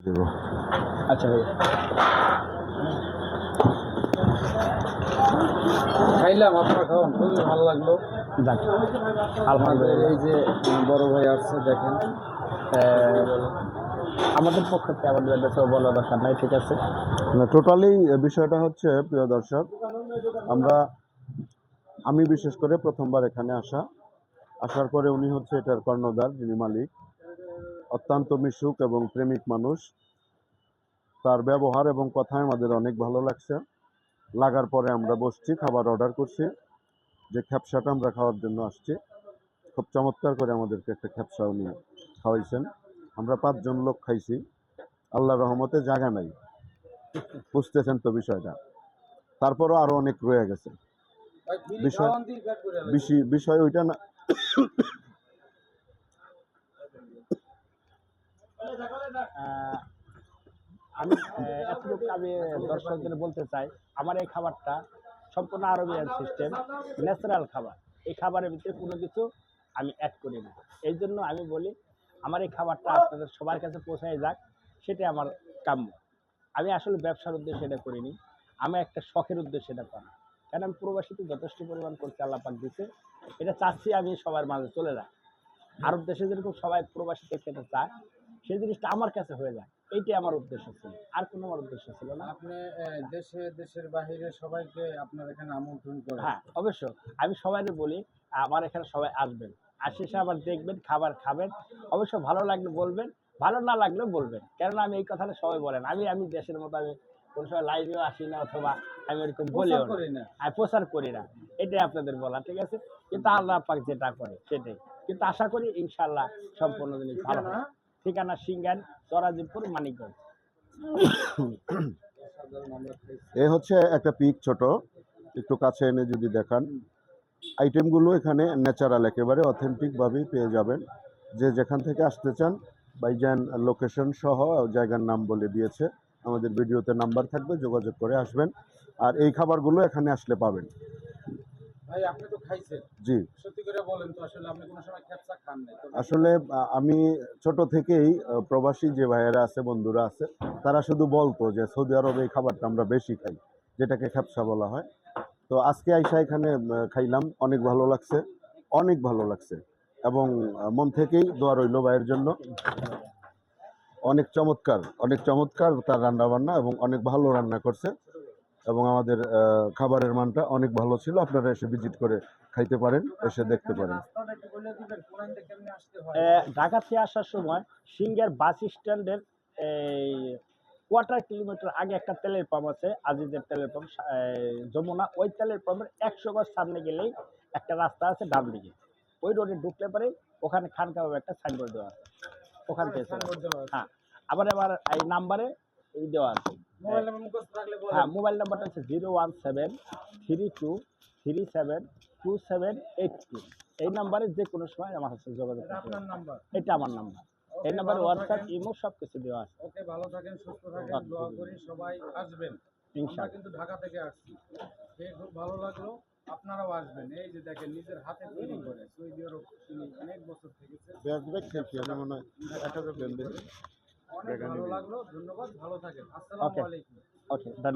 দেব। আচ্ছা ভাই, খাইলাম, আপনার খাওয়ান খুবই ভালো লাগলো। যাক আমাদের আলহামদুলিল্লাহ, এই যে বড় ভাই আসছে দেখেন, আমাদের পক্ষ থেকে আমাদের কাছে বলার দরকার নাই, ঠিক আছে। টোটালি বিষয়টা হচ্ছে, প্রিয় দর্শক, আমি বিশেষ করে প্রথমবার এখানে আসার পরে উনি হচ্ছে এটার কর্ণধার, যিনি মালিক, অত্যন্ত মিশুক এবং প্রেমিক মানুষ। তার ব্যবহার এবং কথায় আমাদের অনেক ভালো লাগছে। লাগার পরে আমরা বসছি, খাবার অর্ডার করছি। যে খ্যাপসাটা আমরা খাওয়ার জন্য আসছি, খুব চমৎকার করে আমাদেরকে একটা খ্যাপসা উনি খাওয়াইছেন। আমরা 5 জন লোক খাইছি। আল্লাহর রহমতে জায়গা নাই, বুঝতেছেন তো বিষয়টা। তারপরও আরো অনেক রয়ে গেছে। বিষয় ওইটা না। আমি এতটুকু আমি দর্শকদের বলতে চাই, আমার এই খাবারটা সম্পূর্ণ আরবিয়ান সিস্টেম, ন্যাচারাল খাবার। এই খাবারের ভিতরে কোনো কিছু আমি অ্যাড করি না। এই জন্য আমি বলি, আমার এই খাবারটা আপনাদের সবার কাছে পৌঁছায় যাক, সেটাই আমার কাম্য। আমি আসলে ব্যবসার উদ্দেশ্যে এটা করিনি, আমি একটা শখের উদ্দেশ্যে এটা করি। কারণ আমি প্রবাসীতে যথেষ্ট পরিমাণ করতে আল্লাহ পাক দিতে, এটা চাচ্ছি আমি সবার মাঝে চলে যাই। আরব দেশে যেরকম সবাই প্রবাসীতে খেতে চায়, সেই জিনিসটা আমার কাছে হয়ে যায়, এইটাই আমার উদ্দেশ্য ছিল, আর কোনো আমার উদ্দেশ্য ছিল না। আপনি দেশের বাইরে সবাইকে আপনার এখানে আমন্ত্রণ করেন? হ্যাঁ, অবশ্যই। আমি সবাইকে বলি, আমার এখানে সবাই আসবেন, আসে এসে আবার দেখবেন, খাবার খাবেন। অবশ্য ভালো লাগলে বলবেন, ভালো না লাগলেও বলবেন। কেননা আমি এই কথাটা সবাই বলেন, আমি দেশের মতো আমি কোনো সময় লাইভেও আসি না, অথবা আমি এরকম বলিও না, আমি প্রচার করি না। এটাই আপনাদের বলা, ঠিক আছে। কিন্তু আল্লাহ পাক যেটা করে সেটাই। কিন্তু আশা করি ইনশাআল্লাহ সম্পূর্ণ জিনিস ভালো হবে। ঠিকানা সিঙ্গান, চরাজিপুর, মানিকগঞ্জ। এ হচ্ছে একটা পিক, ছোট, একটু কাছে এনে যদি দেখান। আইটেমগুলো এখানে ন্যাচারাল, একেবারে অথেন্টিক ভাবেই পেয়ে যাবেন। যে যেখান থেকে আসতে চান, ভাইজান লোকেশন সহ জায়গার নাম বলে দিয়েছে। আমাদের ভিডিওতে নাম্বার থাকবে, যোগাযোগ করে আসবেন। আর এই খাবারগুলো এখানে আসলে পাবেন। ভাই, আপনি তো খাইছেন, জি, সত্যি করে বলেন তো, আসলে আপনি কোনো সময় খ্যাপসা খান নাই? আসলে আমি ছোট থেকেই প্রবাসী যে ভাইয়েরা আছে, বন্ধুরা আছে, তারা শুধু বলতো যে সৌদি আরবে এই খাবারটা আমরা বেশি খাই, যেটাকে খ্যাপসা বলা হয়। তো আজকে আইসা এখানে খাইলাম, অনেক ভালো লাগছে, অনেক ভালো লাগছে। এবং মন থেকেই দোয়া রইল ভাইয়ের জন্য। অনেক চমৎকার তার রান্না বান্না, এবং অনেক ভালো রান্না করছে। এবং আমাদের খাবারের মানটা অনেক ভালো ছিল। আপনারা এসে ভিজিট করে খাইতে পারেন, এসে দেখতে পারেন। ঢাকা থেকে আসার সময় সিঙ্গার বাস স্ট্যান্ডের এই কোয়ার্টার কিলোমিটার আগে একটা তেলের পাম্প আছে, আজিজের তেলের পাম্প, যমুনা। ওই তেলের পাম্পের 100 গজ সামনে গেলেই একটা রাস্তা আছে ডান দিকে, ওই রোডে ঢুকলে পরে ওখানে খান কাবাব একটা সাইনবোর্ড দেওয়া আছে, ওখান থেকে হ্যাঁ। আবার এই নাম্বারে এই দেওয়া আছে। হ্যাঁ, মোবাইল নাম্বারটা হচ্ছে 01732372782। এই নাম্বারে যে কোনো সময় আমার সাথে যোগাযোগ করতে পারেন। এটা আমার নাম্বার। এই নাম্বারে হোয়াটসঅ্যাপ, ইমো সব কিছু দেওয়া আছে। ওকে, ভালো থাকেন, সুস্থ থাকেন, দোয়া করি সবাই আসবেন। আমরা কিন্তু ঢাকা থেকে আসছি, খেয়ে খুব ভালো লাগলো। আপনারাও আসবেন। এই যে দেখেন, নিজের হাতে তৈরি করে, সৌদি আরব তিনি অনেক বছর থেকেছে, অনেক ভালো লাগলো। ধন্যবাদ, ভালো থাকেন। আসসালামু আলাইকুম। ওকে, ধন্যবাদ।